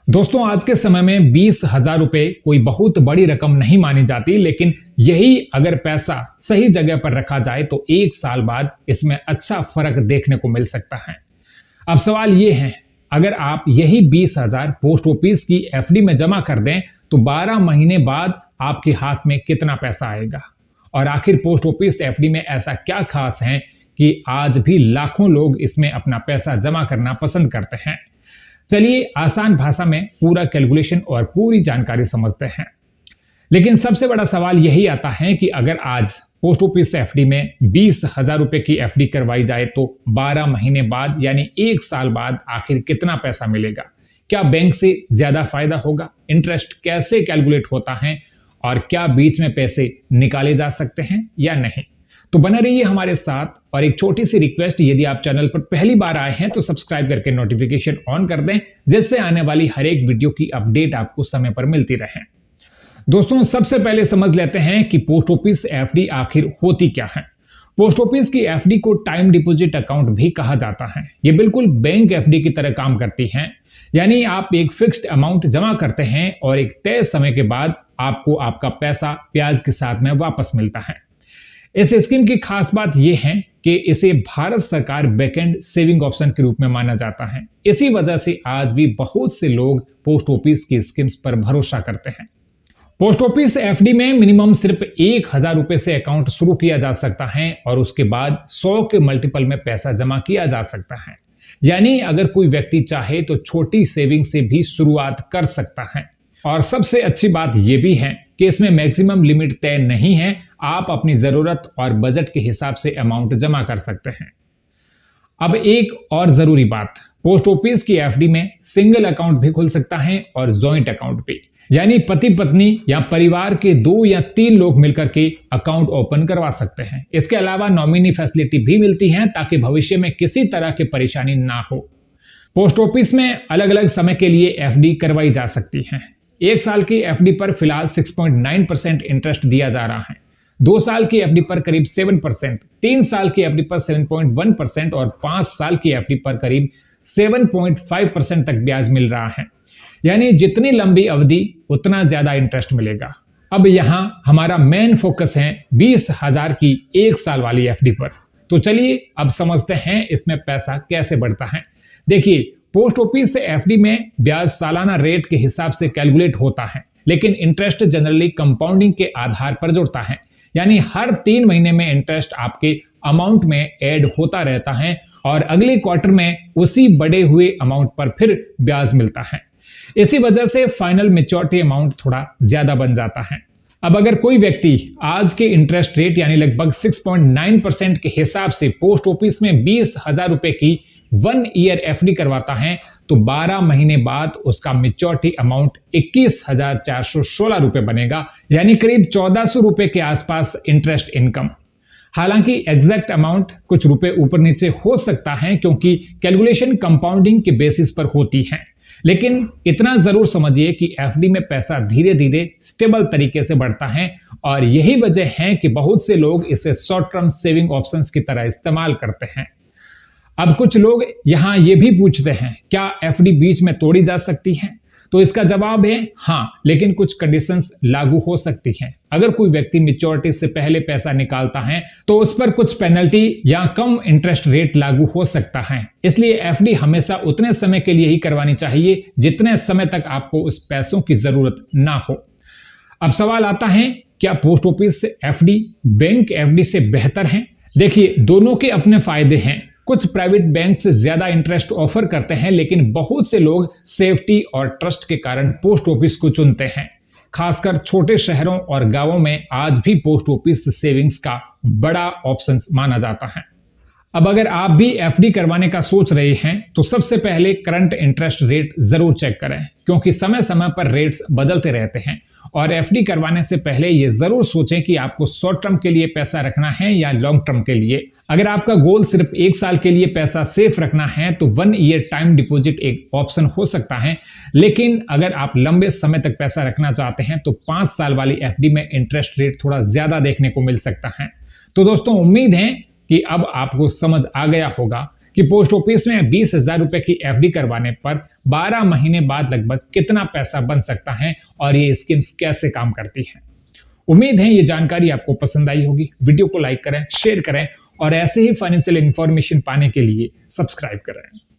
दोस्तों, आज के समय में 20,000 रुपए कोई बहुत बड़ी रकम नहीं मानी जाती, लेकिन यही अगर पैसा सही जगह पर रखा जाए तो 1 साल बाद इसमें अच्छा फर्क देखने को मिल सकता है। अब सवाल ये है, अगर आप यही 20,000 पोस्ट ऑफिस की एफडी में जमा कर दें तो 12 महीने बाद आपके हाथ में कितना पैसा आएगा? और आखिर पोस्ट ऑफिस एफडी में ऐसा क्या खास है कि आज भी लाखों लोग इसमें अपना पैसा जमा करना पसंद करते हैं? चलिए आसान भाषा में पूरा कैलकुलेशन और पूरी जानकारी समझते हैं। लेकिन सबसे बड़ा सवाल यही आता है कि अगर आज पोस्ट ऑफिस एफडी में 20,000 रुपए की एफडी करवाई जाए तो 12 महीने बाद यानी 1 साल बाद आखिर कितना पैसा मिलेगा? क्या बैंक से ज्यादा फायदा होगा? इंटरेस्ट कैसे कैलकुलेट होता है और क्या बीच में पैसे निकाले जा सकते हैं या नहीं? तो बने रहिए हमारे साथ। और एक छोटी सी रिक्वेस्ट, यदि आप चैनल पर पहली बार आए हैं तो सब्सक्राइब करके नोटिफिकेशन ऑन कर दें, जिससे आने वाली हर एक वीडियो की अपडेट आपको समय पर मिलती रहे। दोस्तों, सबसे पहले समझ लेते हैं कि पोस्ट ऑफिस एफडी आखिर होती क्या है। पोस्ट ऑफिस की एफडी को टाइम डिपॉजिट अकाउंट भी कहा जाता है। ये बिल्कुल बैंक एफडी की तरह काम करती है, यानी आप एक फिक्स्ड अमाउंट जमा करते हैं और एक तय समय के बाद आपको आपका पैसा ब्याज के साथ में वापस मिलता है। इस स्कीम की खास बात यह है कि इसे भारत सरकार बैकएंड सेविंग ऑप्शन के रूप में माना जाता है। इसी वजह से आज भी बहुत से लोग पोस्ट ऑफिस की स्कीम्स पर भरोसा करते हैं। पोस्ट ऑफिस एफडी में मिनिमम सिर्फ 1,000 रुपए से अकाउंट शुरू किया जा सकता है और उसके बाद 100 के मल्टीपल में पैसा जमा किया जा सकता है। यानी अगर कोई व्यक्ति चाहे तो छोटी सेविंग से भी शुरुआत कर सकता है। और सबसे अच्छी बात यह भी है कि इसमें मैक्सिमम लिमिट तय नहीं है, आप अपनी जरूरत और बजट के हिसाब से अमाउंट जमा कर सकते हैं। अब एक और जरूरी बात, पोस्ट ऑफिस की एफडी में सिंगल अकाउंट भी खुल सकता है और जॉइंट अकाउंट भी, यानी पति पत्नी या परिवार के 2 या 3 लोग मिलकर के अकाउंट ओपन करवा सकते हैं। इसके अलावा नॉमिनी फैसिलिटी भी मिलती है ताकि भविष्य में किसी तरह की परेशानी ना हो। पोस्ट ऑफिस में अलग अलग समय के लिए एफडी करवाई जा सकती है। 1 साल की एफडी पर फिलहाल 6.9% इंटरेस्ट दिया जा रहा है, 2 साल की एफडी पर करीब 7%, 3 साल की एफडी पर 7.1% और 5 साल की एफडी पर करीब 7.5% तक ब्याज मिल रहा है। यानी जितनी लंबी अवधि उतना ज्यादा इंटरेस्ट मिलेगा। अब यहां हमारा मेन फोकस है 20,000 की 1 साल वाली एफडी पर। तो चलिए अब समझते हैं इसमें पैसा कैसे बढ़ता है। देखिए, पोस्ट ऑफिस से एफडी में ब्याज सालाना रेट के हिसाब से कैलकुलेट होता है, लेकिन इंटरेस्ट जनरली कंपाउंडिंग के आधार पर जुड़ता है। यानी हर 3 महीने में इंटरेस्ट आपके अमाउंट में ऐड होता रहता है और अगले क्वार्टर में उसी बढ़े हुए अमाउंट पर फिर ब्याज मिलता है। इसी वजह से फाइनल मैच्योरिटी अमाउंट थोड़ा ज्यादा बन जाता है। अब अगर कोई व्यक्ति आज के इंटरेस्ट रेट यानी लगभग 6.9% के हिसाब से पोस्ट ऑफिस में 20,000 रुपए की 1 ईयर एफडी करवाता है तो 12 महीने बाद उसका मैच्योरिटी अमाउंट 21,416 रुपए बनेगा, यानी करीब 1,400 रुपए के आसपास इंटरेस्ट इनकम। हालांकि एग्जैक्ट अमाउंट कुछ रुपए ऊपर नीचे हो सकता है क्योंकि कैलकुलेशन कंपाउंडिंग के बेसिस पर होती है, लेकिन इतना जरूर समझिए कि एफडी में पैसा धीरे धीरे स्टेबल तरीके से बढ़ता है और यही वजह है कि बहुत से लोग इसे शॉर्ट टर्म सेविंग ऑप्शंस की तरह इस्तेमाल करते हैं। अब कुछ लोग यहां ये भी पूछते हैं, क्या एफडी बीच में तोड़ी जा सकती है? तो इसका जवाब है हाँ, लेकिन कुछ कंडीशंस लागू हो सकती हैं। अगर कोई व्यक्ति मैच्योरिटी से पहले पैसा निकालता है तो उस पर कुछ पेनल्टी या कम इंटरेस्ट रेट लागू हो सकता है। इसलिए एफडी हमेशा उतने समय के लिए ही करवानी चाहिए जितने समय तक आपको उस पैसों की जरूरत ना हो। अब सवाल आता है, क्या post office FD bank FD से बेहतर है? देखिए, दोनों के अपने फायदे हैं। कुछ प्राइवेट बैंक से ज्यादा इंटरेस्ट ऑफर करते हैं, लेकिन बहुत से लोग सेफ्टी और ट्रस्ट के कारण पोस्ट ऑफिस को चुनते हैं। खासकर छोटे शहरों और गांवों में आज भी पोस्ट ऑफिस सेविंग्स का बड़ा ऑप्शन माना जाता है। अब अगर आप भी एफडी करवाने का सोच रहे हैं तो सबसे पहले करंट इंटरेस्ट रेट जरूर चेक करें, क्योंकि समय समय पर रेट्स बदलते रहते हैं। और एफडी करवाने से पहले ये जरूर सोचें कि आपको शॉर्ट टर्म के लिए पैसा रखना है या लॉन्ग टर्म के लिए। अगर आपका गोल सिर्फ 1 साल के लिए पैसा सेफ रखना है तो 1 ईयर टाइम डिपॉजिट एक ऑप्शन हो सकता है, लेकिन अगर आप लंबे समय तक पैसा रखना चाहते हैं तो 5 साल वाली एफडी में इंटरेस्ट रेट थोड़ा ज्यादा देखने को मिल सकता है। तो दोस्तों, उम्मीद है कि अब आपको समझ आ गया होगा कि पोस्ट ऑफिस में 20,000 रुपए की एफडी करवाने पर 12 महीने बाद लगभग कितना पैसा बन सकता है और ये स्कीम्स कैसे काम करती हैं। उम्मीद है ये जानकारी आपको पसंद आई होगी। वीडियो को लाइक करें, शेयर करें और ऐसे ही फाइनेंशियल इंफॉर्मेशन पाने के लिए सब्सक्राइब करें।